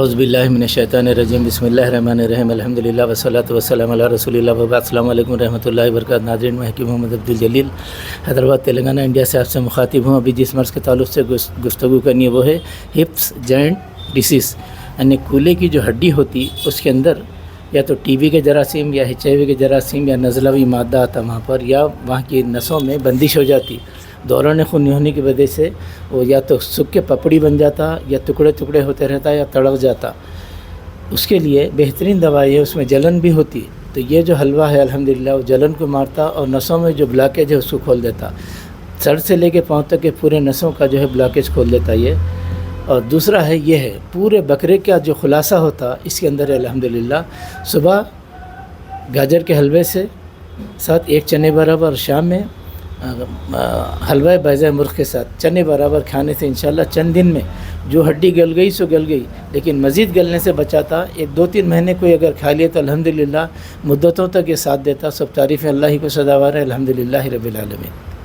اعوذ باللہ من الشیطان الرجیم بسم اللہ الرحمن الرحیم الحمدللہ والصلاۃ والسلام علی رسول اللہ وبعد السلام علیکم ورحمۃ اللہ وبرکاتہ۔ ناظرین، میں حکیم محمد عبدالجلیل حیدرآباد تلنگانہ انڈیا سے آپ سے مخاطب ہوں۔ ابھی جس مرض کے تعلق سے گفتگو کرنی ہے وہ ہے ہپس جوائنٹ ڈیسیز، یعنی کولے کی جو ہڈی ہوتی اس کے اندر یا تو ٹی بی کے جراثیم یا ایچ آئی وی کے جراثیم یا نزلوی مادہ آتا وہاں پر، یا وہاں کی نسوں میں بندش ہو جاتی، دوران خون نہیں ہونے کی وجہ سے وہ یا تو سوکھ کے پپڑی بن جاتا یا ٹکڑے ٹکڑے ہوتے رہتا یا تڑک جاتا۔ اس کے لیے بہترین دوائی ہے، اس میں جلن بھی ہوتی، تو یہ جو حلوہ ہے الحمدللہ وہ جلن کو مارتا اور نسوں میں جو بلاکیج ہے اس کو کھول دیتا، سر سے لے کے پاؤں تک کے پورے نسوں کا جو ہے بلاکیج کھول دیتا یہ۔ اور دوسرا ہے یہ ہے پورے بکرے کا جو خلاصہ ہوتا اس کے اندر ہے الحمدللہ، صبح گاجر کے حلوے سے ساتھ ایک چنے برابر، شام میں حلوہ بیضہ مرغ کے ساتھ چنے برابر کھانے سے انشاءاللہ چند دن میں جو ہڈی گل گئی سو گل گئی، لیکن مزید گلنے سے بچاتا۔ 1-2-3 مہینے کوئی اگر کھا لیا تو الحمدللہ مدتوں تک یہ ساتھ دیتا۔ سب تعریفیں اللہ ہی کو سزاوار ہے، الحمدللہ رب العالمین۔